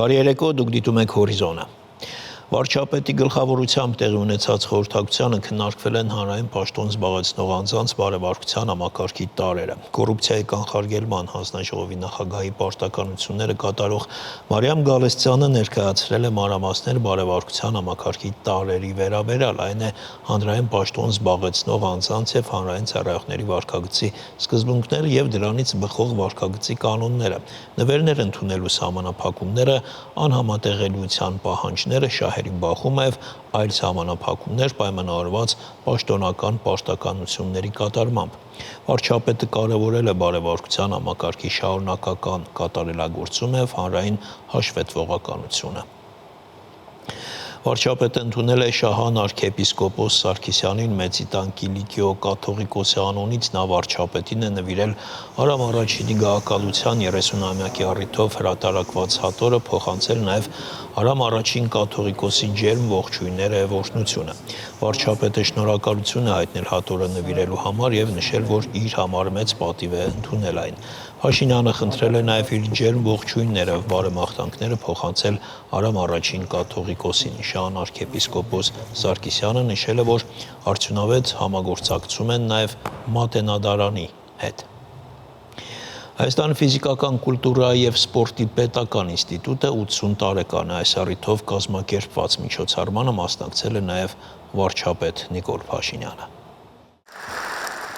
Բարի երեկո, դուք դիտում եք Հորիզոնը։ Վարչապետի գլխավորությամբ տեղի ունեցած խորհրդակցությանը քննարկվել են հանրային պաշտոն զբաղեցնող անձանց բարեվարկության համակարգի տարրերը։ Կոռուպցիայի կանխարգելման հանձնաժողովի նախագահի պարտականությունները կատարող Մարիամ Գալստյանը ներկայացրել է մանրամասներ բարեվարկության համակարգի տարրերի վերաբերյալ, այն է հանրային պաշտոն զբաղեցնող անձանց եւ հանրային ծառայողների վարքագծի սկզբունքները եւ դրանից բխող վարքագծի կանոնները, նվերներ ընդունելու սահմանափակումները, անհամատեղելիության պահանջները, շահերի բախումը եւ այլ սահմանափակումներ պայմանավորված պաշտոնական պարտականությունների կատարմամբ։ Վարչապետը կարևորել է բարեվարկության համակարգի շարունակական կատարելագործումը եւ հանրային հաշվետվողականությունը։ Վարչապետը ընդունել է Շահան արքեպիսկոպոս Սարգսյանին Մեծի տան Կիլիկիո կաթողիկոսի անունից նա վարչապետին է նվիրել Արամ Առաջինի գահակալության 30-ամյակի առիթով հրատարակված հատորը, փոխանցել նաև Արամ Առաջին կաթողիկոսի ջերմ ողջույնները եւ օրհնությունը։ Վարչապետը շնորհակալություն է հայտնել հատորը նվիրելու համար եւ նշել, որ իր համար մեծ պատիվ է ընդունել այն։ Փաշինյանը խնդրել է նաև իր ջերմ ողջույնները եւ բարեմաղթանքները փոխանցել Արամ Առաջին կաթողիկոսին։ Շահան արքեպիսկոպոս Սարգսյանը նշել է, որ արդյունավետ համագործակցում են նաև Մատենադարանի հետ։ Հայաստանի ֆիզիկական կուլտուրայի եւ սպորտի պետական ինստիտուտը 80 տարեկան է, այս առիթով կազմակերպված միջոցառմանը մասնակցել է նաև վարչապետ Նիկոլ Փաշինյանը։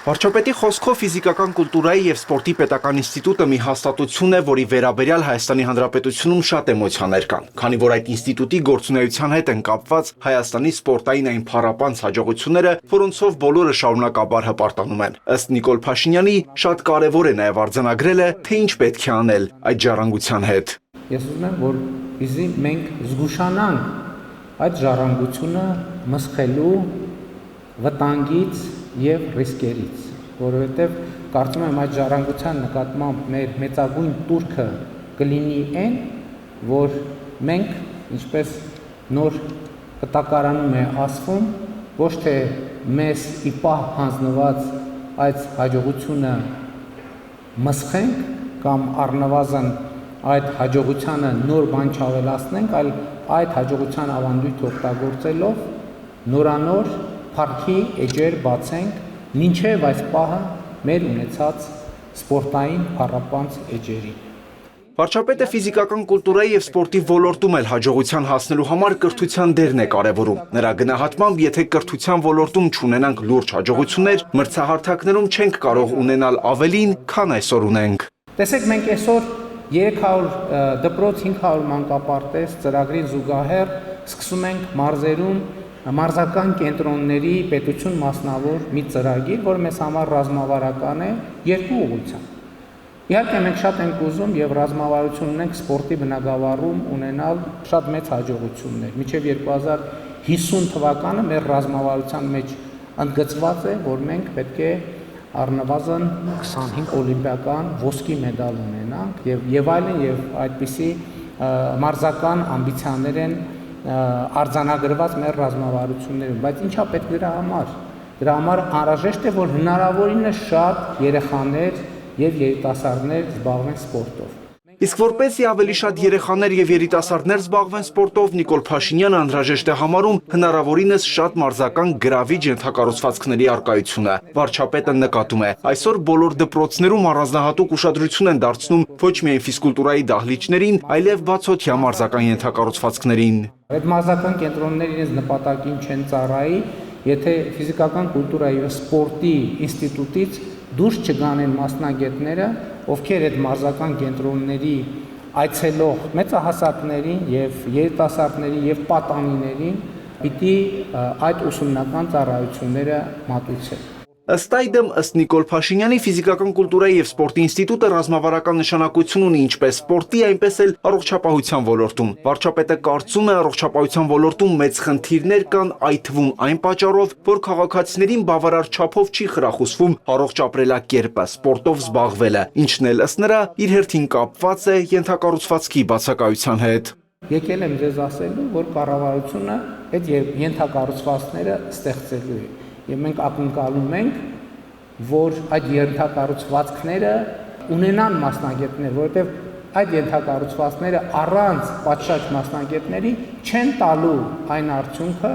Վարչապետի խոսքով ֆիզիկական կուլտուրայի եւ սպորտի պետական ինստիտուտը մի հաստատություն է, որի վերաբերյալ Հայաստանի Հանրապետությունում շատ էմոցիաներ կան, քանի որ այդ ինստիտուտի գործունեության հետ են կապված Հայաստանի սպորտային այն փառապանծ հաջողությունները, որոնցով բոլորը շարունակաբար հպարտանում են։ Ըստ Նիկոլ Փաշինյանի, շատ կարևոր է նաեւ արձանագրելը, թե ինչ պետք է անել այդ ժառանգության հետ։ Ես ուզում եմ, որպեսզի մենք զգուշանանք այդ ժառանգությունը մսխելու վտանգից եւ ռիսկերից, որովհետեւ կարծում եմ այդ ժառանգության նկատմամբ մեր մեծագույն տուրքը կլինի այն, որ մենք, ինչպես նոր կտակարանում է ասվում, ոչ թե մեզ ի պահ հանձնված այդ հաջողությունը մսխենք կամ առնվազն այդ հաջողությանը նոր բան չավելացնենք, այլ այդ հաջողության ավանդույթ օգտագործելով նորանոր փառքի էջեր բացենք, մինչև այս պահը մեր ունեցած սպորտային փառապանծ էջերի։ Վարչապետը ֆիզիկական կուլտուրայի եւ սպորտի ոլորտում էլ հաջողության հասնելու համար կրթության դերն է կարևորում։ Նրա գնահատմամբ, եթե կրթության ոլորտում չունենանք լուրջ հաջողություններ, մրցահարթակներում չենք կարող ունենալ ավելին, քան այսօր ունենք։ Տեսեք, մենք այսօր 300 դպրոց, 500 մանկապարտեզ ծրագրին զուգահեռ սկսում ենք մարզերում մարզական կենտրոնների պետություն մասնավոր մի ծրագիր, որ մեզ համար ռազմավարական է երկու ուղղությամբ։ Իհարկե մենք շատ ենք ուզում եւ ռազմավարություն ունենք սպորտի բնագավառում ունենալ շատ մեծ հաջողություններ։ Մինչեւ 2050 թվականը մեր ռազմավարության մեջ ընդգծված է, որ մենք պետք է առնվազն 25 օլիմպիական ոսկի մեդալ ունենանք եւ այլն եւ այդպիսի մարզական ամբիցիաներ են արձանագրված մեր ռազմավարություններում, բայց ինչա պետք դրա համար։ Դրա համար անհրաժեշտ է, որ հնարավորինս շատ երեխաներ եւ երիտասարդներ զբաղվեն սպորտով։ Իսկ որպեսզի ավելի շատ երեխաներ եւ երիտասարդներ զբաղվեն սպորտով, Նիկոլ Փաշինյանը անհրաժեշտ է համարում հնարավորինս շատ մարզական գրավիչ ենթակառուցվածքների առկայությունը։ Վարչապետը նկատում է, այսօր բոլոր դպրոցներում առանձնահատուկ ուշադրություն են դարձնում ոչ միայն ֆիզկուլտուրայի դահլիճներին, այլև բացօթյա մարզական ենթակառուցվածքներին։ Այդ մարզական կենտրոնները իրենց նպատակին չեն ծառայի, եթե ֆիզիկական կուլտուրայի եւ սպորտի ինստիտուտից դուրս չգանեն մասնագետները, ովքեր այդ մարզական կենտրոնների այցելող մեծահասակներին եւ երիտասարդներին եւ պատանիներին պիտի այդ ուսումնական ծառայությունները մատուցեն։ Ըստ այդմ, ըստ Նիկոլ Փաշինյանի, ֆիզիկական կուլտուրայի եւ սպորտի ինստիտուտը ռազմավարական նշանակություն ունի ինչպես սպորտի, այնպես էլ առողջապահության ոլորտում։ Վարչապետը կարծում է, առողջապահության ոլորտում մեծ խնդիրներ կան, այդ թվում այն պատճառով, որ քաղաքացիներին բավարար չափով չի խրախուսվում առողջ ապրելակերպը, սպորտով զբաղվելը, ինչն էլ ըստ նրա իր հերթին կապված է ենթակառուցվածքի բացակայության հետ։ Եկել եմ ձեզ ասելու, որ կառավարությունը այդ ենթակառուցվածքները ստեղծելու է։ Եվ մենք ակնկալում ենք, որ այդ ենթակառուցվածքները ունենան մասնագետներ, որովհետև այդ ենթակառուցվածքները առանց պատշաճ մասնագետների չեն տալու այն արդյունքը,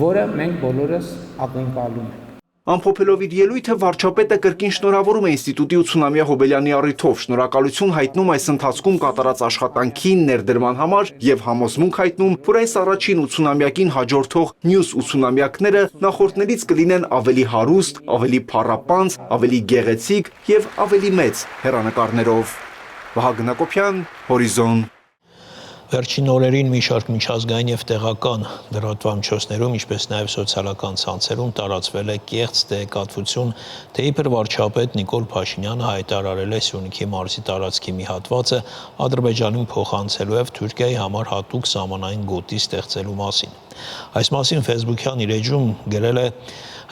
որը մենք բոլորս ակնկալում ենք։ Ամփոփելով իր ելույթը վարչապետը կրկին շնորհավորում է ինստիտուտի 80-ամյա հոբելյանի առիթով, շնորհակալություն հայտնում այս ընթացքում կատարած աշխատանքի ներդրման համար եւ համոզմունք հայտնում, որ այս առաջին 80-ամյակին հաջորդող մյուս 80-ամյակները նախորդներից կլինեն ավելի հարուստ, ավելի փառապանծ, ավելի գեղեցիկ եւ ավելի մեծ հեռանկարներով։ Վահագն Հակոբյան, Հորիզոն։ Վերջին օրերին մի շարք միջազգային եւ տեղական լրատվամիջոցներում, ինչպես նաեւ սոցիալական ցանցերում տարածվել է կեղծ տեղեկատվություն, թե իբր վարչապետ Նիկոլ Փաշինյանը հայտարարել է Սյունիքի մարզի տարածքի մի հատվածը Ադրբեջանին փոխանցելու եւ Թուրքիայի համար հատուկ սահմանային գոտի ստեղծելու մասին։ Այս մասին Facebook-յան իր էջում գրել է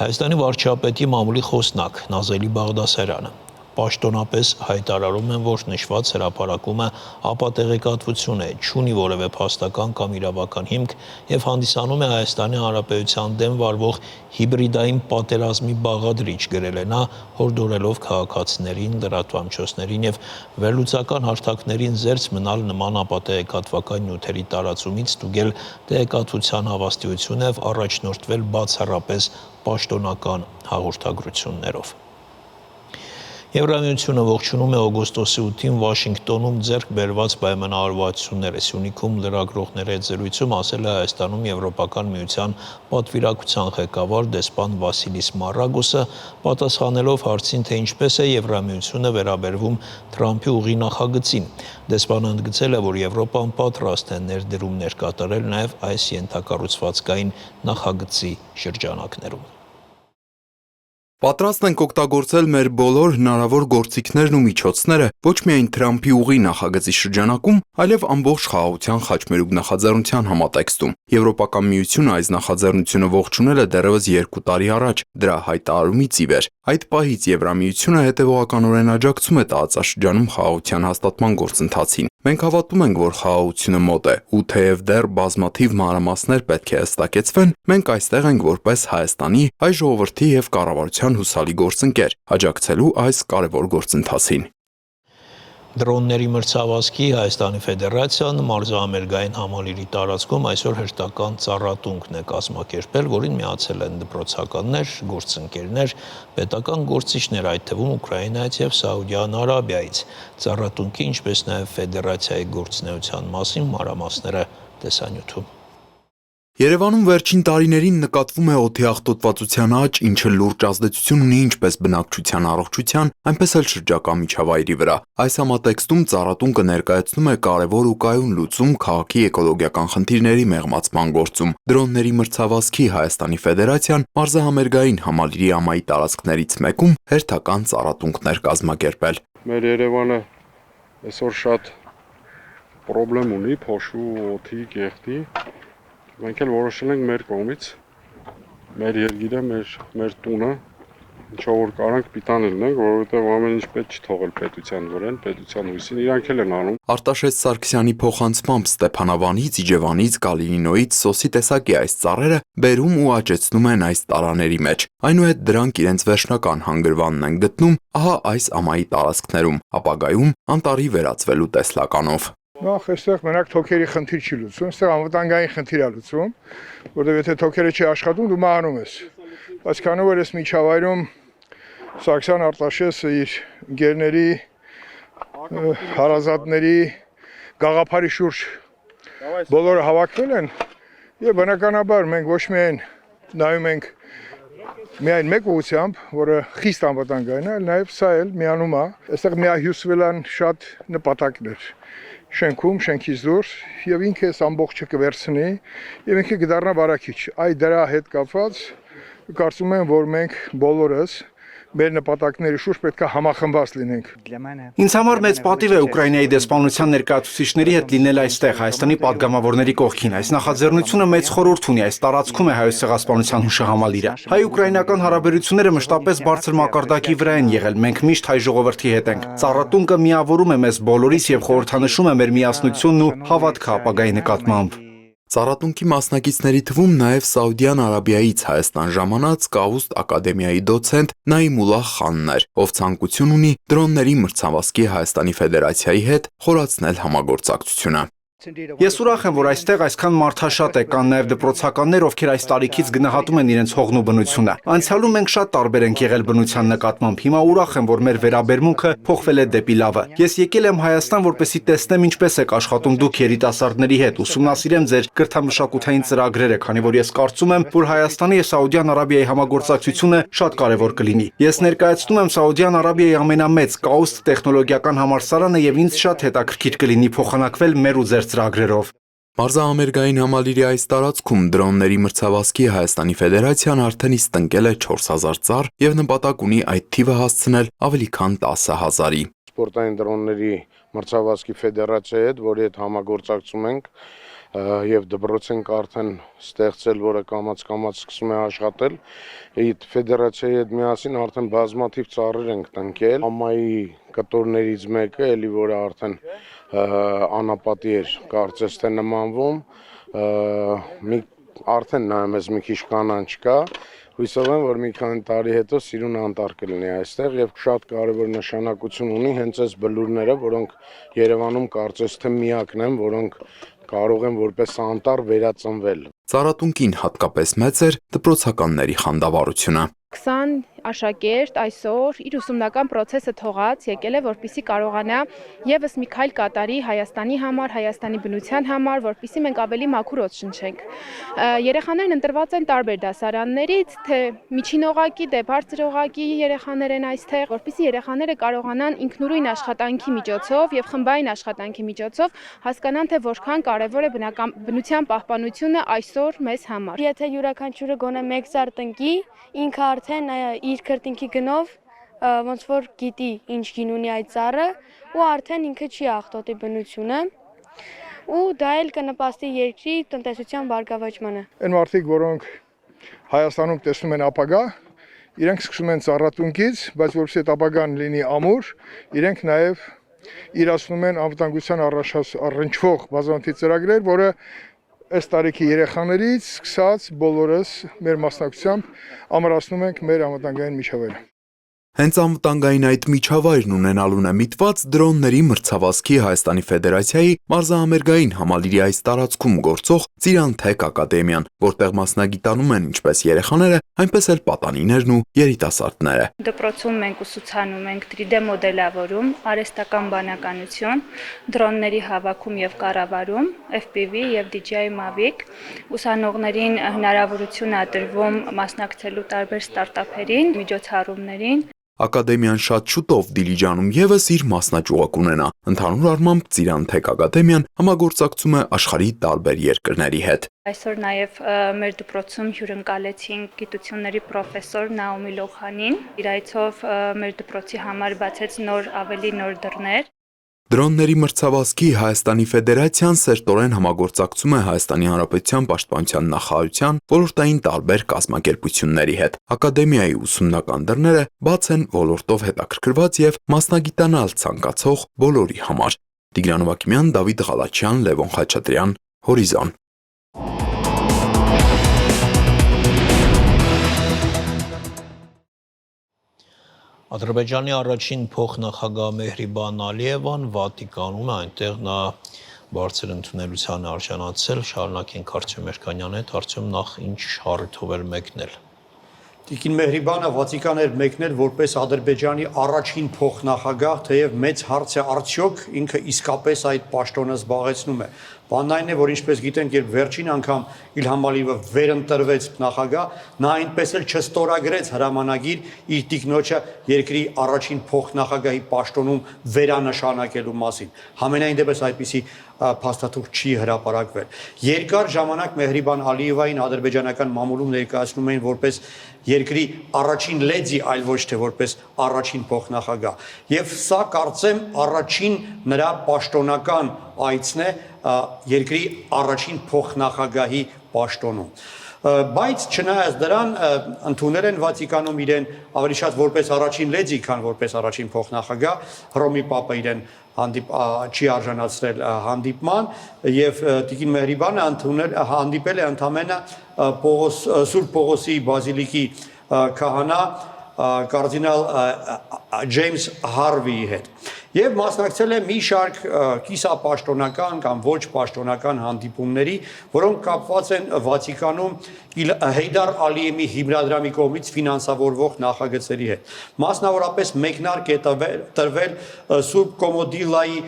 Հայաստանի վարչապետի մամուլի խոսնակ Նազելի Բաղդասարյանը։ Պաշտոնապես հայտարարում են, որ նշված հրապարակումը ապատեղեկատվություն է, չունի որևէ փաստական կամ իրավական հիմք եւ հանդիսանում է Հայաստանի Հանրապետության դեմ վարվող հիբրիդային պատերազմի բաղադրիչ, գրել է նա, հորդորելով քաղաքացիներին, լրատվամիջոցներին եւ վերլուծական հարթակներին զերծ մնալ նման ապատեղեկատվական նյութերի տարածումից, ստուգել տեղեկատվության հավաստիությունը եւ առաջնորդվել բացառապես պաշտոնական հաղորդագրություններով։ Եվրամիությունը ողջունում է օգոստոսի 8-ին Վաշինգտոնում ձեռք բերված պայմանավորվածությունները։ Սյունիքում լրագրողների հետ զրույցում ասել է Հայաստանում Եվրոպական միության պատվիրակության ղեկավար դեսպան Վասիլիս Մարագոսը, պատասխանելով հարցին, թե ինչպես է Եվրամիությունը վերաբերվում Թրամփի ուղի նախագծին։ Դեսպանը ընդգծել է, որ Եվրոպան պատրաստ է ներդրումներ կատարել նաև այս ենթակառուցվածքային նախագծի շրջանակներում։ Պատրաստ ենք օգտագործել մեր բոլոր հնարավոր գործիքներն ու միջոցները ոչ միայն Թրամփի ուղի նախագծի շրջանակում, այլև ամբողջ խաղաղության խաչմերուկ նախաձեռնության համատեքստում։ Եվրոպական միությունը այս նախաձեռնությունը ողջունել է դեռևս 2 տարի առաջ, դրա հայտարարումից ի վեր։ Այդ պահից Եվրամիությունը հետևողականորեն աջակցում է տարածաշրջանում խաղաղության հաստատման գործընթացին։ Մենք հավատում ենք, որ խաղաղությունը մոտ է, ու թեև դեռ բազմաթիվ մանրամասներ պետք է հստակեցվեն, մենք այստեղ ենք որպես Հայաստանի, հայ ժողովրդի եւ կառավարության հուսալի գործընկեր, աջակցելու այս կարևոր գործընթացին։ Դրոնների մրցավազքի Հայաստանի Ֆեդերացիան մարզահամերգային համալիրի տարածքում այսօր հերթական ծառատունկն է կազմակերպել, որին միացել են դպրոցականներ, գործընկերներ, պետական գործիչներ, այդ թվում Ուկրաինայից եւ Սաուդյան Արաբիայից։ Ծառատունկի, ինչպես նաեւ Ֆեդերացիայի գործունեության մասին մանրամասները տեսանյութում։ Երևանում վերջին տարիներին նկատվում է օդի աղտոտվածության աճ, ինչը լուրջ ազդեցություն ունի ինչպես բնակչության առողջության, այնպես էլ շրջակա միջավայրի վրա։ Այս համատեքստում ծառատունկը ներկայացնում է կարևոր ու կայուն լուծում քաղաքի էկոլոգիական խնդիրների մեղմացման գործում։ Դրոնների մրցավազքի Հայաստանի Ֆեդերացիան մարզահամերգային համալիրի ամայի տարածքներից մեկում հերթական ծառատունկներ կազմակերպել։ Մեր Երևանը այսօր շատ խնդրեմ ունի փոշու օդի կեղտի։ Մենք էլ որոշել ենք մեր կողմից, մեր երկիրը, մեր տունը, ինչով որ կարանք պիտան լինենք, որովհետև ամեն ինչ պետք չի թողել պետության վրան, պետության հույսին, իրանք էլ են անում։ Արտաշես Սարգսյանի փոխանցմամբ Ստեփանավանից, Իջևանից, Կալինինոյից սոսի տեսակի այս ծառերը բերում ու աճեցնում են այս տարաների մեջ։ Այնուհետ դրանք իրենց վերջնական հանգրվանն են գտնում ահա այս ամայի տարածքներում, ապագայում անտառի վերածվելու տեսլականով։ Նախ այստեղ մենակ թոքերի խնդիր չի լուծում, այստեղ անվտանգային խնդիր է լուծում, որովհետև եթե թոքերը չի աշխատում, դու մահանում ես։ Բայց քանի որ այս միջավայրում Սարգսյան Արտաշեսը իր ընկերների, հարազատների գաղափարի շուրջ բոլորը հավաքվել են, եւ բնականաբար մենք ոչ միայն նայում ենք միայն մեկ ուղղությամբ, որը խիստ անվտանգային է, այլ նաեւ սա էլ միանում է, այստեղ միահյուսվել են շատ նպատակներ։ Շենքում, շենքից դուրս եւ ինքը այս ամբողջը կվերցնի եւ ինքը կդառնա վարակիչ։ Այ դրա հետ կապված կարծում եմ, որ մենք բոլորս մեր նպատակների շուրջ պետք է համախմբված լինենք։ Ինձ համար մեծ պատիվ է Ուկրաինայի դեսպանության ներկայացուցիչների հետ լինել այստեղ, Հայաստանի падգամավորների կողքին։ Այս նախաձեռնությունը մեծ խորհուրդ ունի, այս տարածքում է Հայոց ցեղասպանության հուշահամալիրը։ Հայ-ուկրաինական հարաբերությունները մշտապես բարձր մակարդակի վրա են եղել, մենք միշտ հայ ժողովրդի հետ ենք։ Ծառատունկը միավորում է մեզ բոլորիս եւ խորհրդանշում է մեր միասնությունն ու հավատքը ապագայի նկատմամբ։ Ծառատունքի մասնակիցների թվում նաև Սաուդյան Արաբիայից Հայաստան ժամանած Կաուստ ակադեմիայի դոցենտ Նայմուլլահ խանն էր, ով ցանկություն ունի դրոնների մրցավազքի Հայաստանի Ֆեդերացիայի հետ խորացնել համագործակցությունը։ Ես ուրախ եմ, որ այստեղ այսքան մարդաշատ է, կան նաև դպրոցականներ, ովքեր այս տարիքից գնահատում են իրենց հողն ու բնությունը։ Անցյալում մենք շատ տարբեր ենք եղել բնության նկատմամբ, հիմա ուրախ եմ, որ մեր վերաբերմունքը փոխվել է դեպի լավը։ Ես եկել եմ Հայաստան, որպեսզի տեսնեմ ինչպես եք աշխատում դուք երիտասարդների հետ, ուսումնասիրեմ ձեր կրթամշակութային ծրագրերը, քանի որ ես կարծում եմ, որ Հայաստանի եւ Սաուդյան Արաբիայի համագործակցությունը շատ կարևոր կլինի։ Ես ներկայացնում եմ Սաուդյան Արաբիայի ամենամեծ Կաուստ տեխնոլոգիական համալսարանը եւ ինձ շատ հետաքրքիր կլինի փոխանակվել մեր ու ձեր ծրագրերով։ Մարզահամերգային համալիրի այս տարածքում դրոնների մրցավազքի Հայաստանի Ֆեդերացիան արդեն իսկ տնկել է 4000 ծառ եւ նպատակ ունի այդ թիվը հասցնել ավելի քան 10000-ի։ Սպորտային դրոնների մրցավազքի ֆեդերացիայի հետ, որի հետ համագործակցում ենք եւ դպրոց ենք արդեն ստեղծել, որը կամաց սկսում է աշխատել։ Այդ ֆեդերացիայի հետ միասին արդեն բազմաթիվ ծառեր ենք տնկել։ Համայի կտորներից մեկը, էլի որը արդեն անապատի էր կարծես թե նմանվում, արդեն նայում ես մի քիչ կանանչ կա, հույսով եմ, որ մի քանի տարի հետո սիրուն անտառ կլինի այստեղ եւ շատ կարեւոր նշանակություն ունի հենց այս բլուրները, որոնք Երևանում կարծես թե միակն են, որոնք կարող են որպես անտառ վերածնվել։ Ծառատունքին հատկապես մեծ էր դպրոցականների խանդավառությունը։ 20 աշակերտ այսօր իր ուսումնական process-ը թողած եկել է, որպեսզի կարողանա եւս մի քայլ կատարի Հայաստանի համար, Հայաստանի բնության համար, որպեսզի մենք ավելի մաքուր օդ շնչենք։ Երեխաներն ընտրված են տարբեր դասարաններից, թե միջին օղակի, դե բարձր օղակի երեխաներ են այստեղ, որպեսզի երեխաները կարողանան ինքնուրույն աշխատանքի միջոցով եւ խմբային աշխատանքի միջոցով հասկանան, թե որքան կարեւոր է բնության պահպանությունը այսօր մեզ համար։ Եթե յուրաքանչյուրը գոնե 1 ծառ տնկի, ինքը արդեն իր քրտինքի գնով ոնց որ գիտի ինչ գին ունի այդ ծառը ու արդեն ինքը չի աղտոտի բնությունը ու դա էլ կնպաստի երկրի տնտեսության բարգավաճմանը։ Այն մարդիկ, որոնք Հայաստանում տեսնում են ապագա, իրենք սկսում են ծառատունքից, բայց որպեսզի այդ ապագան լինի ամուր, իրենք նաև իրացնում են անվտանգության առնչվող բազմաթիվ ծրագրեր, որը այս տարիքի երեխաներից սկսած բոլորս մեր մասնակցությամբ ամրացնում ենք մեր անվտանգային միջավայրը։ Հենց անվտանգային այդ միջավայրն ունենալուն է միտված դրոնների մրցավազքի Հայաստանի Ֆեդերացիայի մարզահամերգային համալիրի այս տարածքում գործող Ծիրանթեք ակադեմիան, որտեղ մասնագիտանում են ինչպես երեխաները, այնպես էլ պատանիներն ու երիտասարդները։ Դպրոցում մենք ուսուցանում ենք 3D մոդելավորում, արհեստական բանականություն, դրոնների հավաքում եւ կառավարում, FPV եւ DJI Mavic։ Ուսանողներին հնարավորություն է տրվում մասնակցելու տարբեր ստարտափերին, միջոցառումներին։ Ակադեմիան շատ շուտով Դիլիջանում եւս իր մասնաճյուղ կունենա։ Ընդհանուր առմամբ Ծիրանթեք ակադեմիան համագործակցում է աշխարհի տարբեր երկրների հետ։ Այսօր նաև մեր դպրոցում հյուրընկալեցինք գիտությունների պրոֆեսոր Նաոմի Լոխանին։ Իր այցով մեր դպրոցի համար բացեց ավելի նոր դռներ։ Դրոնների մրցավազքի Հայաստանի Ֆեդերացիան սերտորեն համագործակցում է Հայաստանի Հանրապետության Պաշտպանության նախարարության ոլորտային տարբեր կազմակերպությունների հետ։ Ակադեմիայի ուսումնական դռները բաց են ոլորտով հետաքրքրված եւ մասնագիտանալ ցանկացող բոլորի համար։ Տիգրան Վակիմյան, Դավիթ Ղալաչյան, Լևոն Խաչատրյան, Հորիզոն։ Ադրբեջանի առաջին փոխնախագահ Մեհրիբան Ալիևան Վատիկանում է, այնտեղ նա բարձր ընդունելության է արժանացել, շարունակենք Արտյոմ Երկանյանի հետ, Արտյոմ, նախ ինչ առիթով էր մեկնել։ Տիկին Մեհրիբանը Վատիկան էր մեկնել որպես Ադրբեջանի առաջին փոխնախագահ, թեև մեծ հարց է արդյոք ինքը իսկապես այդ պաշտոնը զբաղեցնում է։ Բանն այն է, որ ինչպես գիտենք, երբ վերջին անգամ Իլհամ Ալիևը վերընտրվեց նախագահ, նա այնպես էլ չստորագրեց հրամանագիր իր տիկնոջը երկրի առաջին փոխնախագահի պաշտոնում վերանշանակելու մասին։ Համենայն դեպս այդպիսի փաստաթուղթ չի հրապարակվել։ Երկար ժամանակ Մեհրիբան Ալիևային ադրբեջանական մամուլում ներկայացնում էին որպես երկրի առաջին լեդի, այլ ոչ թե որպես առաջին փոխնախագահ։ Եվ սա կարծեմ առաջին նրա պաշտոնական այցն է երկրի առաջին փոխնախագահի պաշտոնում։ Բայց չնայած դրան ընդունել են Վատիկանում իրեն ավելի շատ որպես առաջին լեդի, քան որպես առաջին փոխնախագահ, Հռոմի Պապը իրեն չի արժանացրել հանդիպման եւ Տիկին Մեհրիբանը հանդիպել է ընդամենը Սուրբ Պողոսի բազիլիկի քահանա կարդինալ Ջեյմս Հարվիի հետ եւ մասնակցել է մի շարք կիսապաշտոնական կամ ոչ պաշտոնական հանդիպումների, որոնք կապված են Վատիկանում Հեյդար Ալիևի հիմնադրամի կողմից ֆինանսավորվող նախագծերի հետ։ Մասնավորապես մեկնարկ է տրվել Սուրբ Կոմոդիլայի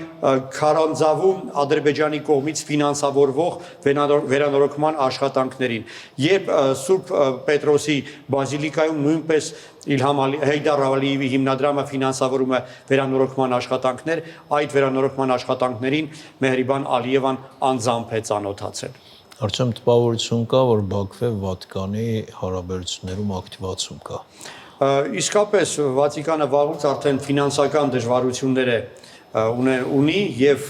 քարանձավում Ադրբեջանի կողմից ֆինանսավորվող վերանորոգման աշխատանքներին, երբ Սուրբ Պետրոսի բազիլիկայում նույնպես Հեյդար Ալիևի հիմնադրամը ֆինանսավորում է վերանորոգման աշխատանքներ, այդ վերանորոգման աշխատանքներին Մեհրիբան Ալիևան անձամբ է ծանոթացել։ Արդյոք տպավորություն կա, որ Բաքվի Վատիկանի հարաբերություններում ակտիվացում կա։ Իսկապես Վատիկանը վաղուց արդեն ֆինանսական դժվարություններ ունի եւ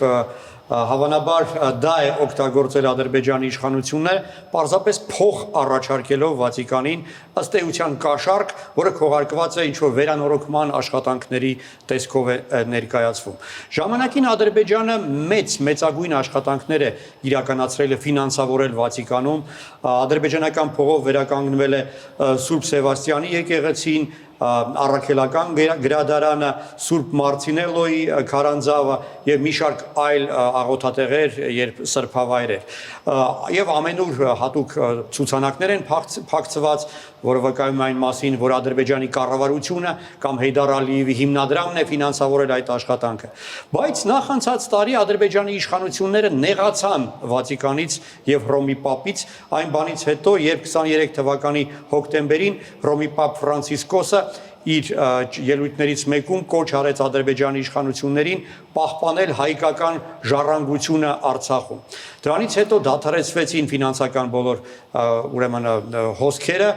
հավանաբար դա է օգտագործել Ադրբեջանի իշխանությունները, պարզապես փող առաջարկելով Վատիկանին ըստ էության կաշառք, որը քողարկված է ինչ-որ վերանորոգման աշխատանքների տեսքով է ներկայացվում։ Ժամանակին Ադրբեջանը մեծագույն աշխատանքներ է իրականացրել է ֆինանսավորել Վատիկանում, ադրբեջանական փողով վերականգնվել է Սուրբ Սևաստիանի եկեղեցին, առաքելական գրադարանը, Սուրբ Մարտինելոյի քարանձավը եւ մի շարք այլ աղոթատեղեր եւ սրբավայրեր եւ ամենուր հատուկ ցուցանակներ են փակցված, որը վկայում է այն մասին, որ Ադրբեջանի կառավարությունը կամ Հեյդար Ալիևի հիմնադրամն է ֆինանսավորել այդ աշխատանքը։ Բայց նախանցած տարի Ադրբեջանի իշխանությունները նեղացան Վատիկանից եւ Հռոմի Պապից այն բանից հետո, երբ 23 թվականի հոկտեմբերին Հռոմի Պապ Ֆրանցիսկոսը իր ելույթներից մեկում կոչ արեց Ադրբեջանի իշխանություններին պահպանել հայկական ժառանգությունը Արցախում։ Դրանից հետո դադարեցվեցին ֆինանսական բոլոր ուրեմն հոսքերը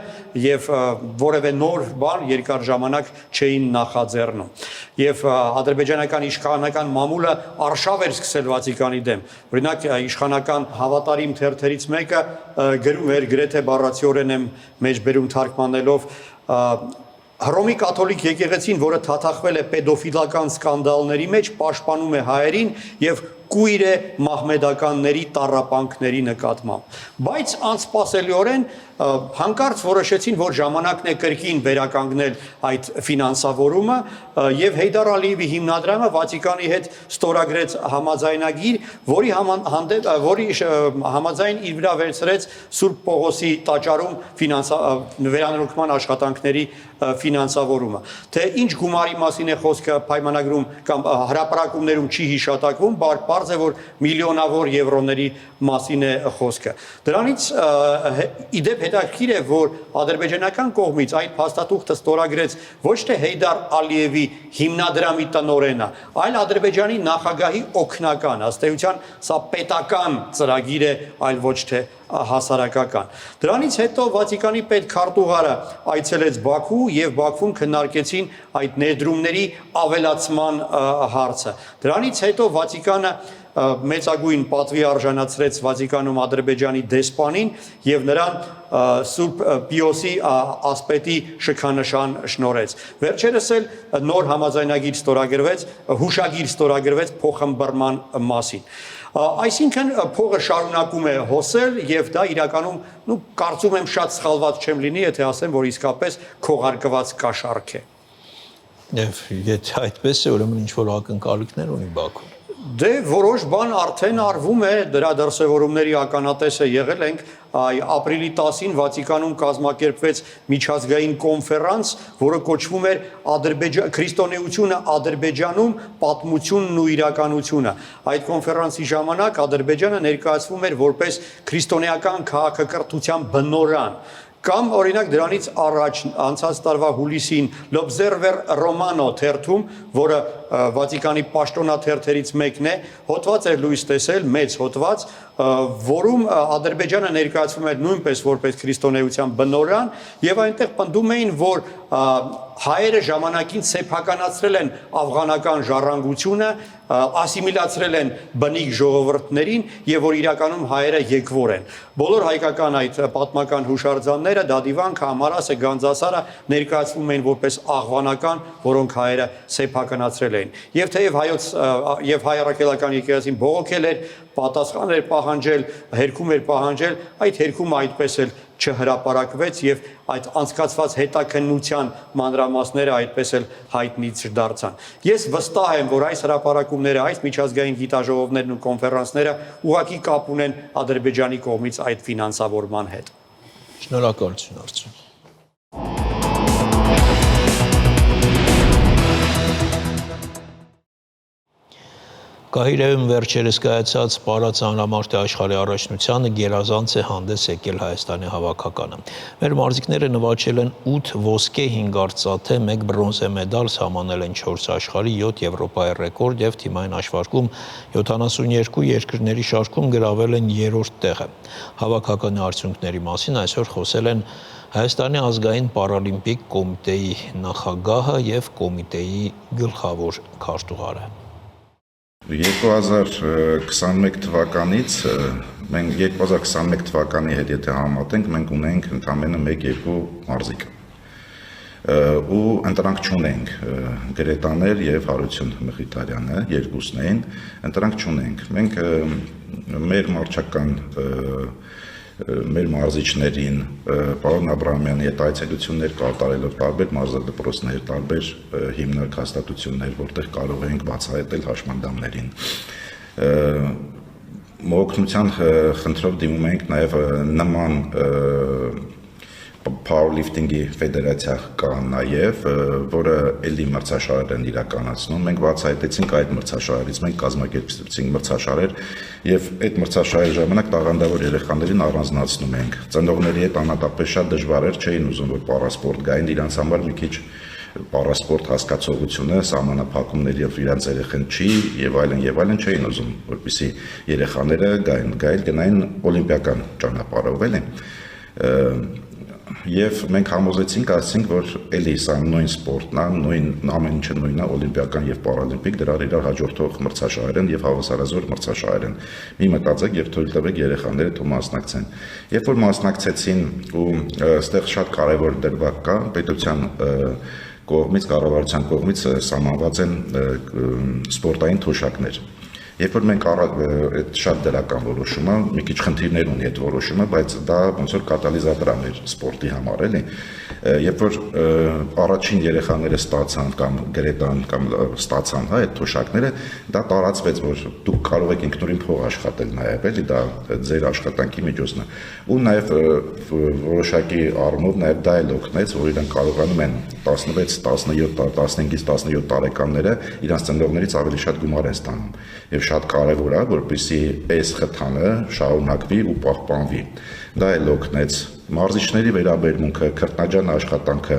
եւ որևէ նոր բան երկար ժամանակ չէին նախաձեռնում։ Եվ ադրբեջանական իշխանական մամուլը արշավ էր սկսել Վատիկանի դեմ։ Օրինակ իշխանական հավատարիմ թերթերից մեկը գրում էր, գրեթե բառացիորեն եմ մեջբերում թարգմանելով, Հռոմի կաթոլիկ եկեղեցին, որը թաթախվել է պեդոֆիլական սկանդալների մեջ, պաշտպանում է հայերին եւ կույր է մահմեդականների տառապանքների նկատմամբ։ Բայց անսպասելիորեն հանկարծ որոշեցին, որ ժամանակն է կրկին վերականգնել այդ ֆինանսավորումը եւ Հեյդար Ալիևի հիմնադրամը Վատիկանի հետ ստորագրեց համաձայնագիր, որի համաձայն իր վրա վերցրեց Սուրբ Պողոսի տաճարում վերանորոգման աշխատանքների ֆինանսավորումը։ Թե ինչ գումարի մասին է խոսքը պայմանագրում կամ հրապարակումներում չի հիշատակվում, պարզ է, որ միլիոնավոր եվրոների մասին է խոսքը։ Դրանից իդեպ հետաքրքիր է, որ ադրբեջանական կողմից այդ փաստաթուղթը ստորագրեց ոչ թե Հեյդար Ալիևի հիմնադրամի տնօրենը, այլ Ադրբեջանի նախագահի օգնական, ըստ էության սա պետական ծրագիր է, այլ ոչ թե հասարակական։ Դրանից հետո Վատիկանի պետքարտուղարը այցելեց Բաքու եւ Բաքվում քննարկեցին այդ ներդրումների ավելացման հարցը։ Դրանից հետո Վատիկանը մեծագույն պատվի արժանացրեց Վատիկանում Ադրբեջանի դեսպանին եւ նրան Սուրբ Պիոսի ասպետի շքանշան շնորհեց։ Վերջերս էլ նոր համաձայնագիր ստորագրվեց, հուշագիր ստորագրվեց փոխհմբռնման մասին։ Այսինքն փողը շարունակում է հոսել եւ դա իրականում կարծում եմ շատ սխալված չեմ լինի, եթե ասեմ, որ իսկապես քողարկված կաշառք է։ Եթե այդպես է, ուրեմն ինչ որ ակնկալիքներ ունի Բաքուն։ Դե որոշ բան արդեն արվում է, դրա դրսևորումների ականատեսը եղել ենք, ապրիլի 10-ին Վատիկանում կազմակերպվեց միջազգային կոնֆերանս, որը կոչվում էր Քրիստոնեությունը Ադրբեջանում, պատմությունն ու իրականությունը։ Այդ կոնֆերանսի ժամանակ Ադրբեջանը ներկայացվում էր որպես քրիստոնեական քաղաքակրթության բնօրրան։ Կամ օրինակ դրանից առաջ անցած տարվա հուլիսին L'Observer Romano թերթում, որը Վատիկանի պաշտոնաթերթերից մեկն է, հոդված էր լույս տեսել, մեծ հոդված, որում Ադրբեջանը ներկայացվում էր նույնպես որպես քրիստոնեության բնօրրան եւ այնտեղ պնդում էին, որ հայերը ժամանակին սեփականացրել են աֆղանական ժառանգությունը, ասիմիլացրել են բնիկ ժողովուրդներին եւ որ իրականում հայերը եկվոր են։ Բոլոր հայկական այդ պատմական հուշարձանները Դադիվանքը, Ամարասը, Գանձասարը ներկայացվում են որպես աղվանական, որոնք հայերը սեփականացրել էին։ Եվ թեև հայոց եւ հայ առաքելական եկեղեցին բողոքել էր, պատասխան էր պահանջել, հերքում էր պահանջել, այդ հերքումը այդպես էլ չհրապարակվեց եւ այդ անցկացված հետաքննության մանրամասները այդպես էլ հայտնի չդարձան։ Ես վստահ եմ, որ այս հրապարակումները, այս միջազգային գիտաժողովներն ու կոնֆերանսները ուղղակի կապ ունեն Ադրբեջանի կողմից այդ ֆինանսավորման հետ։ Շնորհակալություն Արծուն։ Կահիրեում վերջերս կայացած Պարած հանրամարտի աշխարհի առաջնությանը գերազանց է հանդես եկել Հայաստանի հավաքականը։ Մեր մարզիկները նվաճել են 8 ոսկե, 5 արծաթե, 1 բրոնզե մեդալ, սահմանել են 4 աշխարհի, 7 Եվրոպայի ռեկորդ եւ թիմային աշխարհում 72 երկրների շարքում գրավել են 3-րդ տեղը։ Հավաքականի արդյունքների մասին այսօր խոսել են Հայաստանի ազգային պարալիմպիկ կոմիտեի նախագահը եւ կոմիտեի գլխավոր քարտուղարը։ 2021 թվականից մենք 2021 թվականի հետ եթե համատենք, մենք ունենք ընդամենը 1-2 մարզիկ։ Ու ընտրանք չունենք Գրետաներ եւ Հարություն Մխիթարյանը, երկուսն էին, ընտրանք չունենք։ Մենք մեր մարզչական մեր մարզիչներին պարոն Աբրահամյանի հետ այցելություններ կատարելով տարբեր մարզադպրոցներ, տարբեր հիմնարկ հաստատություններ, որտեղ կարող ենք բացահայտել հաշմանդամներին։ Օգնության խնդրով դիմում ենք նաև նման Powerlifting-ի ֆեդերացիա կա նաև, որը էլի մրցաշարեր են իրականացնում։ Մենք բացահայտեցինք այդ մրցաշարերից, մենք կազմակերպեցինք մրցաշարեր եւ այդ մրցաշարերի ժամանակ տաղանդավոր երեխաներին առանձնացնում ենք։ Ծնողների հետ անհատապես շատ դժվար էր, չէին ուզում որ պարասպորտ գային, իրանց համար մի քիչ պարասպորտ հասկացողությունը, սահմանափակումների եւ իրանց երեխեն չի եւ այլն չէին ուզում, որպեսզի երեխաները գնային օլիմպիական ճանապարհով էլի։ Եվ մենք համոզեցինք, ասենք, որ էլի սա նույն սպորտն է, ամեն ինչը նույնն է, օլիմպիական եւ պարալիմպիկ, դրան իրար հաջորդող մրցաշարեր են եւ հավասարազոր մրցաշարեր են։ Մի մտածեք եւ թույլ տվեք երեխաները թող մասնակցեն։ Երբ որ մասնակցեցին ու այստեղ շատ կարեւոր դրվագ կա, պետության կողմից, կառավարության կողմից սահմանված են սպորտային թոշակներ։ Երբ որ մենք այդ շատ դրական որոշումը, մի քիչ խնդիրներ ունի այդ որոշումը, բայց դա ոնց որ կատալիզատոր է մեր սպորտի համար, էլի։ Երբ որ առաջին երեխաները ստացան կամ գրետան կամ ստացան, հա, այդ թոշակները, դա տարածվեց, որ դուք կարող եք ինքնուրույն փող աշխատել նաև, էլի, դա ձեր աշխատանքի միջոցն է։ Ու նաև որոշակի առումով նաև դա էլ օգնեց, որ իրենք կարողանում են 16, 17, 15-ից 17 տարեկանները իրանց ծնողներից ավելի շատ գումար են ստանում։ Եվ շատ կարևոր է, որպեսզի այս խթանը շարունակվի ու պահպանվի։ Դա էլ օգնեց մարզիչների վերաբերմունքը, քրտնաջան աշխատանքը։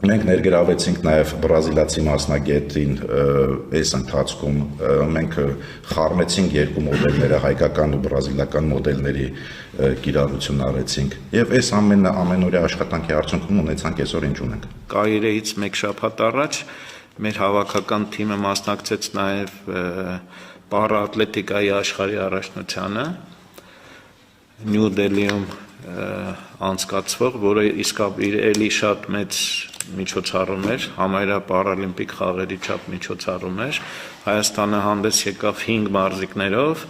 Մենք ներգրավեցինք նաև բրազիլացի մասնագետին այս ընթացքում, մենք խառնեցինք երկու մոդելները, հայկական ու բրազիլական մոդելների կիրառություն արեցինք եւ այս ամենօրյա աշխատանքի արդյունքում ունեցանք այսօր ինչ ունենք։ Կայրեից մեկ շաբաթ առաջ մեր հավաքական թիմը մասնակցեց նաև պարաատլետիկայի աշխարհի առաջնությանը Նյու Դելիում անցկացվող, որը իսկապես էլի շատ մեծ միջոցառում էր, համարյա պարալիմպիկ խաղերի չափ միջոցառում էր։ Հայաստանը հանդես եկավ 5 մարզիկներով,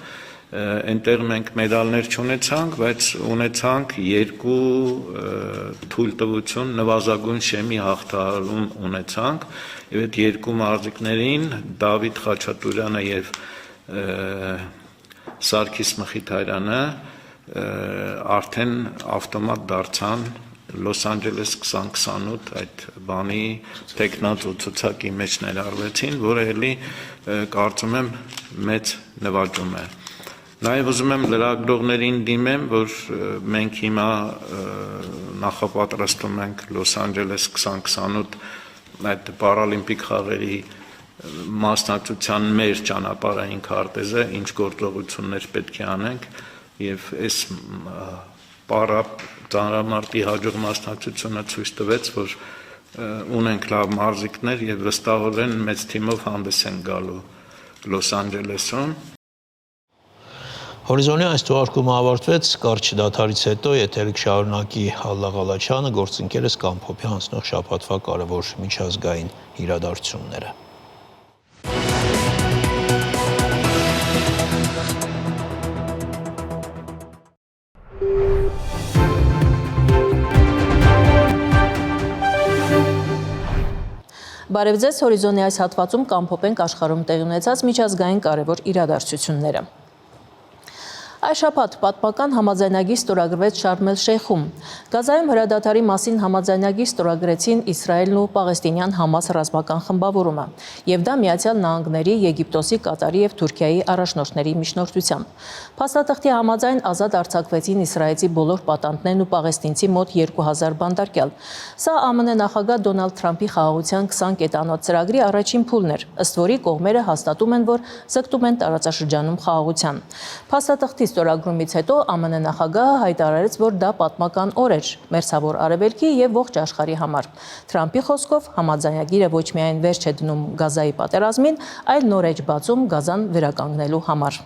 այնտեղ մենք մեդալներ չունեցանք, բայց ունեցանք 2 թույլտվություն նվազագույն շեմի հաղթահարում ունեցանք, եւ այդ 2 մարզիկներին Դավիթ Խաչատուրյանը եւ Սարգիս Մխիթարյանը արդեն ավտոմատ դարձան Լոս Անջելես 2028 այդ բանի տեխնաց ու ցուցակի մեջ ներառվեցին, որը էլի կարծում եմ մեծ նվաճում է։ Նաև ուզում եմ լրագրողներին դիմեմ, որ մենք հիմա նախապատրաստում ենք Լոս Անջելես 2028 այդ պարալիմպիկ խաղերի մասնակցության մեր ճանապարհային քարտեզը, ինչ գործողություններ պետք է անենք եւ այս պարա ծանրամարտի հաջող մասնակցությունը ցույց տվեց, որ ունենք լավ մարզիկներ եւ վստահորեն մեծ թիմով հանդես են գալու Լոս Անջելեսում։ Հորիզոնի այս թողարկումը ավարտվեց, կարճ դադարից հետո եթերը կշարունակի Ալլա Ղալաչյանը, գործընկերս Կամփոփի հանձնող շաբաթվա կարևոր միջազգային իրադարձությունները։ Բարև ձեզ, հորիզոնի այս հատվածում կամփոփենք աշխարհում տեղի ունեցած միջազգային կարևոր իրադարձությունները։ Այս շաբաթ պատմական համաձայնագիր ստորագրվեց Շարմ էլ-Շեյխում։ Գազայում հրադադարի մասին համաձայնագիր ստորագրեցին Իսրայելն ու Պաղեստինյան Համաս ռազմական խմբավորումը, եւ դա Միացյալ Նահանգների, Եգիպտոսի, Կատարի եւ Թուրքիայի առաջնորդների միջնորդությամբ։ Փաստաթղթի համաձայն ազատ արձակվեցին իսրայելցի բոլոր պատանդներն ու պաղեստինցի մոտ 2000 բանտարկյալ։ Սա ԱՄՆ նախագահ Դոնալդ Թրամփի խաղաղության 20 կետանոց ծրագրի առաջին փուլն էր, ըստ որի կողմերը հաստատում են, որ ձգտում են տարածաշրջանում խաղաղության։ Փաստաթղթի ստորագրումից հետո ԱՄՆ նախագահը հայտարարեց, որ դա պատմական օր էր Մերձավոր Արևելքի եւ ողջ աշխարհի համար։ Թրամփի խոսքով համաձայնագիրը ոչ միայն վերջ է դնում Գազայի պատերազմին, այլ նոր էջ բացում Գազան վերականգնելու համար։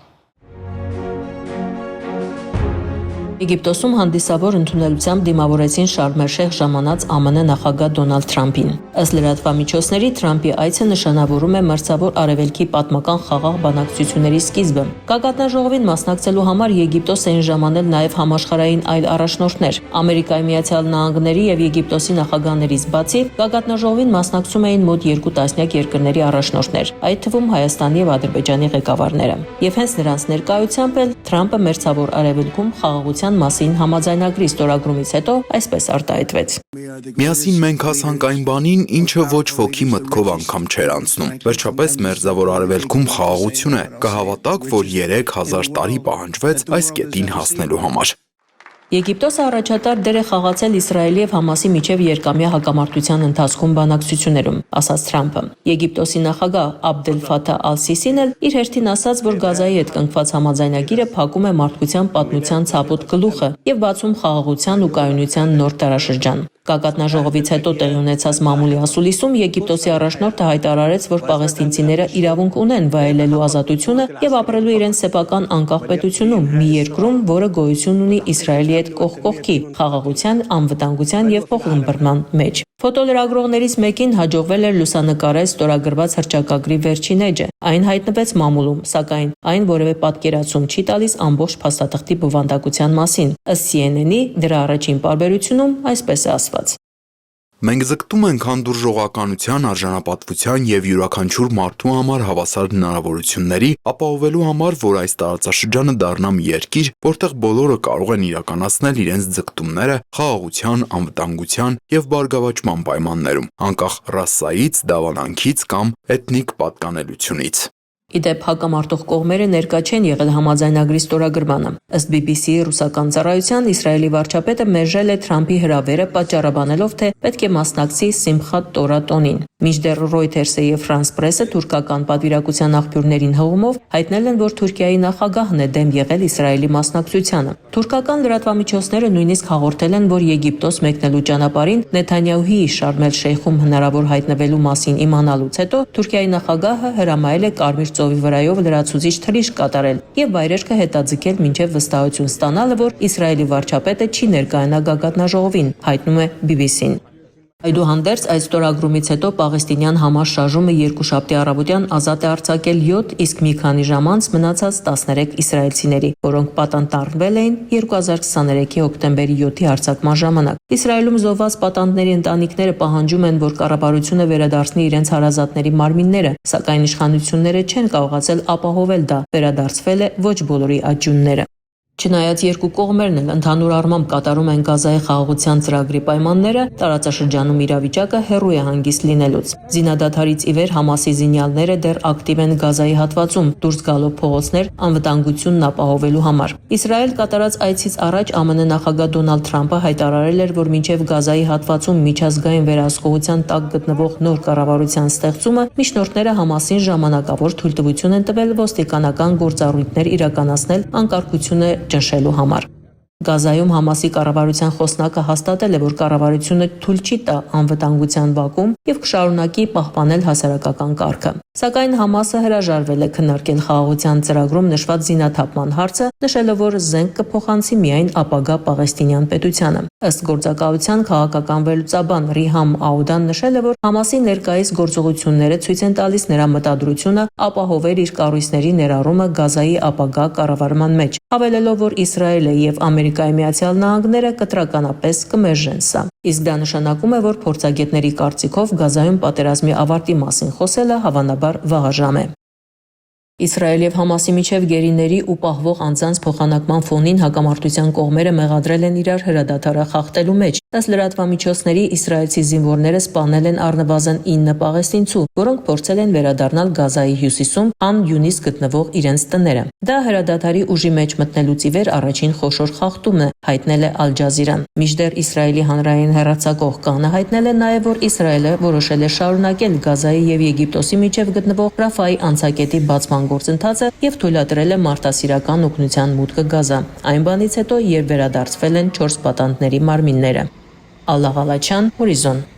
Եգիպտոսում հանդիսավոր ընդունելությամբ դիմավորեցին Շարմ էլ-Շեյխ ժամանած ԱՄՆ նախագահ Դոնալդ Թրամփին։ Ըստ լրատվամիջոցների Թրամփի այցը նշանավորում է Մերձավոր Արևելքի պատմական խաղաղ բանակցությունների սկիզբը։ Գագաթնաժողովին մասնակցելու համար Եգիպտոս էին ժամանել նաև համաշխարհային այլ առաջնորդներ։ Ամերիկայի Միացյալ Նահանգների եւ Եգիպտոսի նախագահներից բացի գագաթնաժողովին մասնակցում էին մոտ 2 տասնյակ երկրների առաջնորդներ, այդ թվում Հայաստանի եւ Ադրբեջանի ղեկավարները։ Եվ հենց նրանց ներկայությամբ էլ Թրամփը Մերձավոր Արևելքում խաղաղության մասին համաձայնագրի ստորագրումից հետո այսպես արտահայտվեց։ Միասին մենք հասանք այն բանին, ինչը ոչ ոքի մտքով անգամ չէր անցնում։ Վերջապես Մերձավոր Արևելքում խաղաղություն է։ Կհավատաք, որ 3000 տարի պահանջվեց այս կետին հասնելու համար։ Եգիպտոսը առաջատար դեր է խաղացել Իսրայելի եւ Համասի միջև երկամյա հակամարտության ընթացքում բանակցություններում, ասաց Թրամփը։ Եգիպտոսի նախագահ Աբդել Ֆաթահ ալ-Սիսին էլ իր հերթին ասաց, որ Գազայի հետ կնքված համաձայնագիրը փակում է մարդկության պատմության ցապոտ գլուխը եւ բացում խաղաղության ու կայունության նոր դարաշրջան։ Գագաթնաժողովից հետո տեղի ունեցած մամուլի ասուլիսում Եգիպտոսի առաջնորդը հայտարարեց, որ պաղեստինցիները իրավունք ունեն վայելելու ազատությունը եւ ապրելու իրենց սեփական անկախ պետությունում, մի երկրում, որը գոյություն ունի Իսրայելի հետ կողք կողքի, խաղաղության, անվտանգության եւ փոխըմբռնման մեջ։ Ֆոտոլրագրողներից մեկին հաջողվել էր լուսանկարել ստորագրված հռչակագրի վերջին էջը։ Այն հայտնվեց մամուլում, սակայն այն որևէ պատկերացում չի տալիս ամբողջ փաստաթղթի բովանդակության մասին։ Ըստ CNN-ի դրա առաջին պարբերությունում այսպես է ասված. Մենք ձգտում ենք հանդուրժողականության, արժանապատվության եւ յուրաքանչյուր մարդու համար հավասար հնարավորությունների ապահովելու համար, որ այս տարածաշրջանը դառնա մի երկիր, որտեղ բոլորը կարող են իրականացնել իրենց ձգտումները խաղաղության, անվտանգության եւ բարգավաճման պայմաններում, անկախ ռասայից, դավանանքից կամ էթնիկ պատկանելությունից։ Իդեպ հակամարտող կողմերը ներկա չեն եղել համաձայնագրի ստորագրմանը։ Ըստ BBC-ի ռուսական ծառայության Իսրայելի վարչապետը մերժել է Թրամփի հրավերը պատճառաբանելով, թե պետք է մասնակցի Սիմխաթ Տորա տոնին։ Մինչդեռ Reuters-ը եւ France Press-ը թուրքական պատվիրակության աղբյուրներին հղումով հայտնել են, որ Թուրքիայի նախագահն է դեմ եղել Իսրայելի մասնակցությանը։ Թուրքական լրատվամիջոցները նույնիսկ հաղորդել են, որ Եգիպտոս մեկնելու ճանապարհին Նեթանյահուի Շարմ էլ-Շեյխում հնարավոր հայտնվելու մասին իմանալուց հետո Թուրքիայի նախագահը հրամայել է Կարմիր ծովի վրայով լրացուցիչ թռիչք կատարել եւ վայրեջքը հետաձգել մինչեւ վստահություն ստանալը, որ Իսրայելի վարչապետը չի ներկայանա գագաթնաժողովին, հայտնում է BBC-ն։ Այդուհանդերձ այս ստորագրումից հետո Պաղեստինյան Համաս շարժումը երկուշաբթի առավոտյան ազատ է արձակել 7, իսկ մի քանի ժամ անց մնացած 13 իսրայելցիների, որոնք պատանտառվել էին 2023-ի հոկտեմբերի 7-ի հարձակման ժամանակ։ Իսրայելում զոհված պատանդների ընտանիքները պահանջում են, որ կառավարությունը վերադարձնի իրենց հարազատների մարմինները, սակայն իշխանությունները չեն կարողացել ապահովել դա, վերադարձվել է ոչ բոլորի աճյունները։ Չնայած երկու կողմերն էլ ընդհանուր առմամբ կատարում են Գազայի խաղաղության ծրագրի պայմանները, տարածաշրջանում իրավիճակը հեռու է հանգիստ լինելուց։ Զինադադարից ի վեր Համասի զինյալները դեռ ակտիվ են Գազայի հատվածում, դուրս գալով փողոցներ անվտանգությունն ապահովելու համար։ Իսրայել կատարած այցից առաջ ԱՄՆ նախագահ Դոնալդ Թրամփը հայտարարել էր, որ մինչև Գազայի հատվածում միջազգային վերահսկողության տակ գտնվող նոր կառավարության ստեղծումը միջնորդները Համասին ժամանակավոր թույլտվություն են տվել ոստիկանական գործառույթներ իրականացնել անկարգությունը ճնշելու համար։ Գազայում Համասի կառավարության խոսնակը հաստատել է, որ կառավարությունը թույլ չի տա անվտանգության վակուում եւ կշարունակի պահպանել հասարակական կարգը։ Սակայն Համասը հրաժարվել է քննարկել խաղաղության ծրագրում նշված զինաթափման հարցը, նշելով, որ զենք կփոխանցի միայն ապագա Պաղեստինյան պետությանը։ Ըստ գործակալության քաղաքական վերլուծաբան Ռիհամ Աուդան նշել է, որ Համասի ներկայիս գործողությունները ցույց են տալիս նրա մտադրությունը ապահովել իր կառույցների ներառումը Գազայի ապագա կառավարման մեջ, հավելելով, որ Իսրայելը եւ Ամերիկայի Միացյալ Նահանգները կտրականապես կմերժեն սա։ Իսկ դա նշանակում է, որ փորձագետների կարծիքով Գազայում պատերազմի ավարտի մասին խոսելը հավանաբար վաղաժամ է։ Իսրայել եւ Համասի միջև գերիների ու պահվող անձանց փոխանակման ֆոնին հակամարտության կողմերը մեղադրել են իրար հրադադարը խախտելու մեջ։ Ըստ լրատվամիջոցների իսրայելցի զինվորները սպանել են առնվազն 9 պաղեստինցու, որոնք փորձել են վերադառնալ Գազայի հյուսիսում Խան Յունիս գտնվող իրենց տները։ Դա հրադադարի ուժի մեջ մտնելուց ի վեր առաջին խոշոր խախտումն է, հայտնել է Ալ Ջազիրան։ Մինչդեռ Իսրայելի հանրային հեռարձակող ԿԱՆ-ը հայտնել է նաև, որ Իսրայելը որոշել է շարունակել Գազայի եւ Եգիպտոսի միջև գտնվող Ռաֆայի անցակետի բացման գործընթացը եւ թույլատրել է մարդասիրական օգնության մուտքը Գազա։ Այն բանից հետո, երբ վերադարձվել են 4 պատանդների մարմինները։ Ալլահ Ալաչյան, Հորիզոն։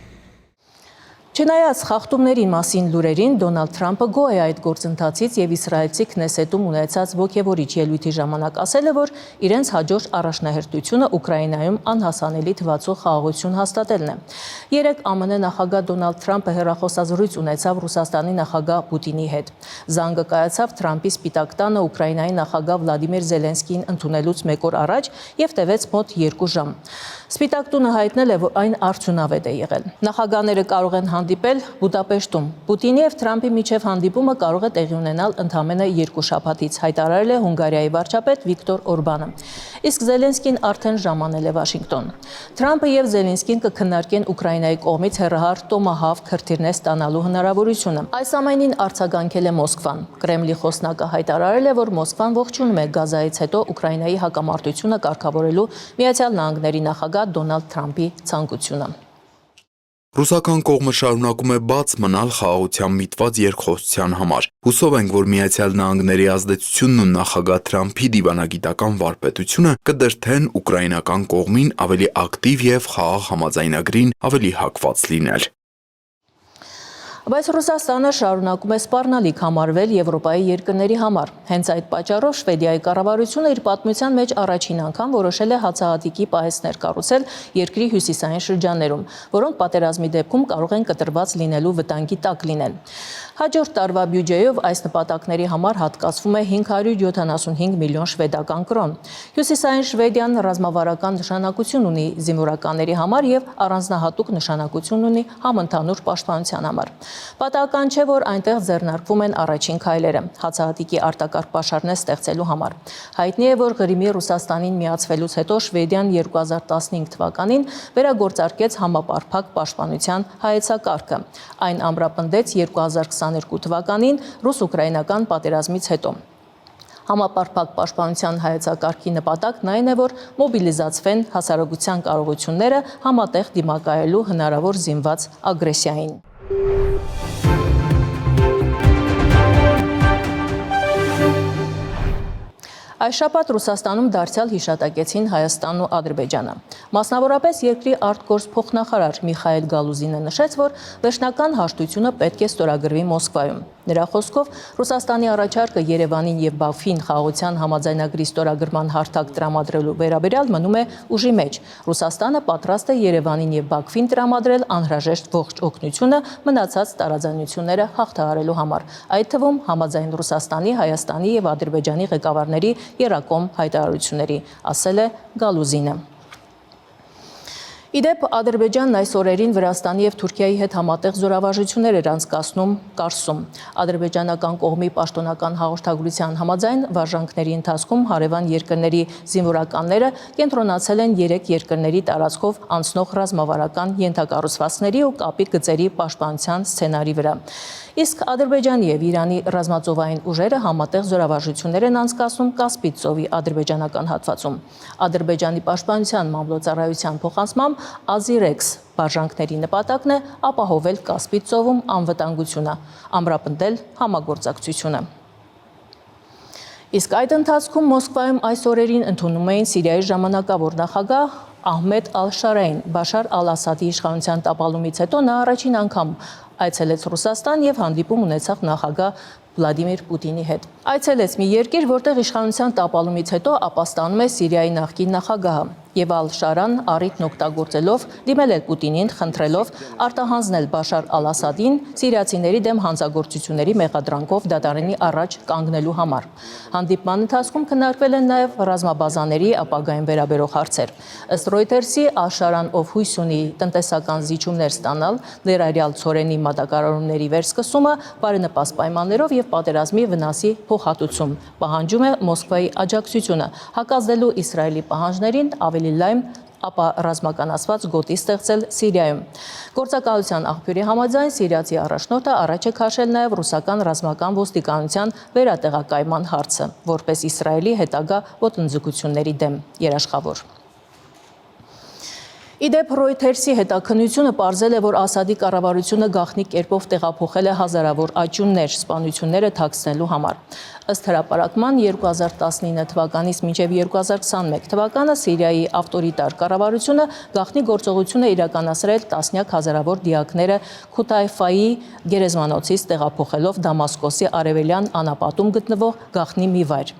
Չնայած խախտումների մասին լուրերին, Դոնալդ Թրամփը գոհ է այդ գործընթացից եւ իսրայելցի Քնեսետում ունեցած ոգևորիչ ելույթի ժամանակ ասել է, որ իրենց հաջորդ առաջնահերթությունը Ուկրաինայում անհասանելի թվացող խաղաղություն հաստատելն է։ Երեկ ԱՄՆ նախագահ Դոնալդ Թրամփը հեռախոսազրույց ունեցավ Ռուսաստանի նախագահ Պուտինի հետ։ Զանգը կայացավ Թրամփի Սպիտակ տանը Ուկրաինայի նախագահ Վլադիմիր Զելենսկիին ընդունելուց մեկ օր առաջ եւ տևեց մոտ 2 ժամ։ Սպիտակ տունը հայտնել է, որ այն արդյունավետ է եղել։ Նախագահները կարող են հանդիպել Բուդապեշտում։ Պուտինի եւ Թրամփի միջև հանդիպումը կարող է տեղի ունենալ ընդամենը 2 շաբաթից, հայտարարել է Հունգարիայի վարչապետ Վիկտոր Օրբանը։ Իսկ Զելենսկին արդեն ժամանել է Վաշինգտոն։ Թրամփը եւ Զելենսկին կքննարկեն Ուկրաինայի կողմից հեռահար Տոմահավք քրթիրներ ստանալու հնարավորությունը։ Այս ամենին արձագանքել է Մոսկվան։ Կրեմլի խոսնակը հայտարարել է, որ Մոսկվան ողջունում է Գազայից հետո Ուկրաինայի հակամարտությունը կարգավորելու Միացյալ Նահանգների նախագահ Դոնալդ Թրամփի ցանկությունը։ Ռուսական կողմը շարունակում է բաց մնալ խաղաղության միտված երկխոսության համար։ Հուսով ենք, որ Միացյալ Նահանգների ազդեցությունն ու նախագահ Թրամփի դիվանագիտական վարպետությունը կդրդեն ուկրաինական կողմին ավելի ակտիվ եւ խաղաղ համաձայնագրին ավելի հակված լինել։ Բայց Ռուսաստանը շարունակում է սպառնալիք համարվել Եվրոպայի երկրների համար։ Հենց այդ պատճառով Շվեդիայի կառավարությունը իր պատմության մեջ առաջին անգամ որոշել է հացահատիկի պահեստներ կառուցել երկրի հյուսիսային շրջաններում, որոնք պատերազմի դեպքում կարող են կտրված լինելու վտանգի տակ լինել։ Հաջորդ տարվա բյուջեով այս նպատակների համար հատկացվում է 575 միլիոն շվեդական կրոն։ Հյուսիսային Շվեդիան ռազմավարական նշանակություն ունի զինվորականների համար եւ առանձնահատուկ նշանակություն ունի համընդհանուր պաշտպանության համար։ Պատահական չէ, որ այնտեղ ձեռնարկվում են առաջին քայլերը հացահատիկի արտակարգ պաշարներ ստեղծելու համար։ Հայտնի է, որ Ղրիմի Ռուսաստանին միացվելուց հետո Շվեդիան 2015 թվականին վերագործարկեց համապարփակ պաշտպանության հայեցակարգը։ Այն ամրապնդեց 2022 թվականին ռուս-ուկրաինական պատերազմից հետո։ Համապարփակ պաշտպանության հայեցակարգի նպատակն այն է, որ մոբիլիզացվեն հասարակության կարողությունները համատեղ դիմակայելու հնարավոր զինված ագրեսիային։ Այս շաբաթ Ռուսաստանում դարձյալ հիշատակեցին Հայաստանն ու Ադրբեջանը։ Մասնավորապես երկրի արտգործ փոխնախարար Միխայել Գալուզինը նշեց, որ վերջնական հաշտությունը պետք է ստորագրվի Մոսկվայում։ Նրա խոսքով Ռուսաստանի առաջարկը Երևանին եւ Բաքվին խաղաղության համաձայնագրի ստորագրման հարթակ տրամադրելու վերաբերյալ մնում է ուժի մեջ։ Ռուսաստանը պատրաստ է Երևանին եւ Բաքվին տրամադրել անհրաժեշտ ողջ օգնությունը մնացած տարաձայնությունները հաղթահարելու համար, այդ թվում համաձայն Ռուսաստանի, Հայաստանի եւ Ադրբեջանի ղեկավարների երակոմ հայտարարությունների, ասել է Գալուզինը։ Իդեպ Ադրբեջանն այս օրերին Վրաստանի եւ Թուրքիայի հետ համատեղ զորավարժություններ էր անցկացնում Կարսում։ Ադրբեջանական կողմի պաշտոնական հաղորդագրության համաձայն վարժանքների ընթացքում հարևան երկրների զինվորականները կենտրոնացել են 3 երկրների տարածքով անցնող ռազմավարական ենթակառուցվածքների ու կապի գծերի պաշտպանության սցենարի վրա։ Իսկ Ադրբեջանի եւ Իրանի ռազմածովային ուժերը համատեղ զորավարժություններ են անցկացնում Կասպից ծովի ադրբեջանական հատվածում։ Ադրբեջանի պաշտպանության մամլոյցարայության փոխանցմամբ Ազիրեքս վարժանքների նպատակն է ապահովել Կասպից ծովում անվտանգությունը, ամրապնդել համագործակցությունը։ Իսկ այդ ընթացքում Մոսկվայում այս օրերին ընդունում էին Սիրիայի ժամանակավոր նախագահ Ահմեդ Ալ-Շարային։ Բաշար Ալ-Ասադի իշխանության տապալումից հետո նա առաջին անգամ այցելեց Ռուսաստան եւ հանդիպում ունեցավ նախագահ Վլադիմիր Պուտինի հետ։ Այցելեց մի երկիր, որտեղ իշխանության տապալումից հետո ապաստանում է Սիրիայի նախկին նախագահը, եւ Ալ-Շարան առիթն օգտագործելով դիմել է Պուտինին, խնդրելով արտահանձնել Բաշար Ալ-Ասադին սիրիացիների դեմ հանցագործությունների մեղադրանքով դատարանի առաջ կանգնելու համար։ Հանդիպման ընթացքում քննարկվել են նաեւ ռազմաբազաների ապագային վերաբերող հարցեր։ Ըստ Reuters-ի Ալ-Շարան, ով հույս ունի տնտեսական զիջումներ ստանալ, ներառյալ ցորենի մատակարարումների վերսկսումը, բարենպաստ պայմաններով եւ պատերազմի վնասի փոխհատուցում, պահանջում է Մոսկվայի աջակցությունը, հակազդելու Իսրայելի պահանջներին ավելի լայն, ապա ռազմականացված գոտի ստեղծել Սիրիայում։ Գործակալության աղբյուրի համաձայն սիրիացի առաջնորդը առաջ է քաշել նաև ռուսական ռազմական ոստիկանության վերատեղակայման հարցը, որպես Իսրայելի հետագա ոտնձգությունների դեմ երաշխավոր։ Իդեպ Reuters-ի հետաքննությունը պարզել է, որ Ասադի կառավարությունը գաղտնի կերպով տեղափոխել է հազարավոր աճյուններ սպանությունները թաքցնելու համար։ Ըստ հրապարակման 2019 թվականից մինչև 2021 թվականը Սիրիայի ավտորիտար կառավարությունը գաղտնի գործողություն է իրականացրել տասնյակ հազարավոր դիակները Քութայֆայի գերեզմանոցից տեղափոխելով Դամասկոսի արևելյան անապատում գտնվող գաղտնի մի վայր։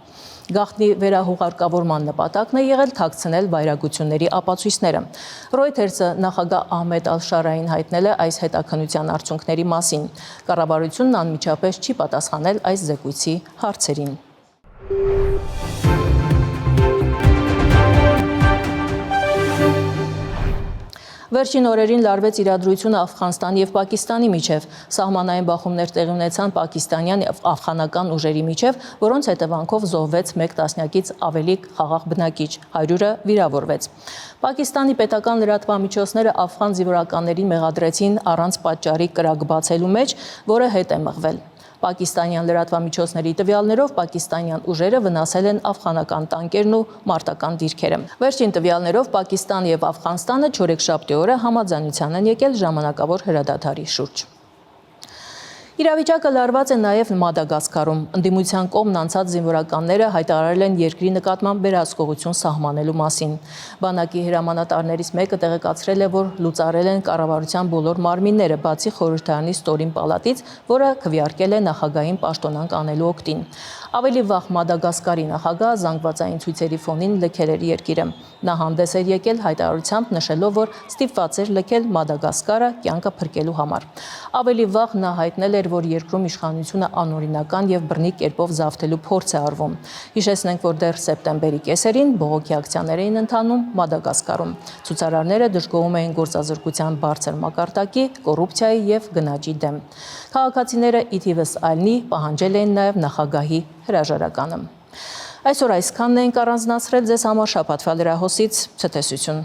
Գաղտնի վերահուղարկավորման նպատակն է եղել թաքցնել վայրագությունների ապացույցները։ Reuters-ը նախագահ Ահմեդ Ալ-Շարային հայտնել է այս հետաքննության արդյունքների մասին։ Կառավարությունն անմիջապես չի պատասխանել այս զեկույցի հարցերին։ Վերջին օրերին լարվեց իրադրությունը Աֆղանստանի եւ Պակիստանի միջև։ Սահմանային բախումներ տեղի ունեցան պակիստանյան եւ աֆղանական ուժերի միջև, որոնց հետևանքով զոհվեց 1 տասնյակից ավելի խաղաղ բնակիչ, 100-ը վիրավորվեց։ Պակիստանի պետական լրատվամիջոցները աֆղան զինվորականներին մեղադրեցին առանց պատճառի կրակ բացելու մեջ, որը հետ է մղվել։ Պակիստանյան լրատվամիջոցների տվյալներով պակիստանյան ուժերը վնասել են աֆղանական տանկերն ու մարտական դիրքերը։ Վերջին տվյալներով Պակիստանը եւ Աֆղանստանը չորեքշաբթի օրը համաձայնության են եկել ժամանակավոր հրադադարի շուրջ։ Իրավիճակը լարված է նաև Մադագասկարում։ Ընդդիմության կողմն անցած զինվորականները հայտարարել են երկրի նկատմամբ վերահսկողություն սահմանելու մասին։ Բանակի հրամանատարներից մեկը տեղեկացրել է, որ լուծարել են կառավարության բոլոր մարմինները, բացի խորհրդարանի ստորին պալատից, որը քվեարկել է նախագահին պաշտոնանկ անելու օգտին։ Ավելի վաղ Մադագասկարի նախագահը զանգվածային ցույցերի ֆոնին լքել էր երկիրը։ Նա հանդես էր եկել հայտարարությամբ նշելով, որ ստիպված էր լքել Մադագասկարը կյանքը փրկելու համար։ Ավելի վաղ նա հայտնել էր, որ երկրում իշխանությունը անօրինական եւ բռնի կերպով զավթելու փորձ է արվում։ Հիշեցնենք, որ դեռ սեպտեմբերի կեսերին բողոքի ակցիաներ էին ընթանում Մադագասկարում։ Ցուցարարները դժգոհում էին գործազրկության բարձր մակարդակի, կոռուպցիայի եւ գնաճի դեմ։ Քաղաքացիները ի թիվս այլնի պահանջել էին նաեւ նախագահի հրաժարականը։ Այսօր այսքանն ենք առանձնացրել ձեզ համար շաբաթվա լրահոսից ցտեսություն։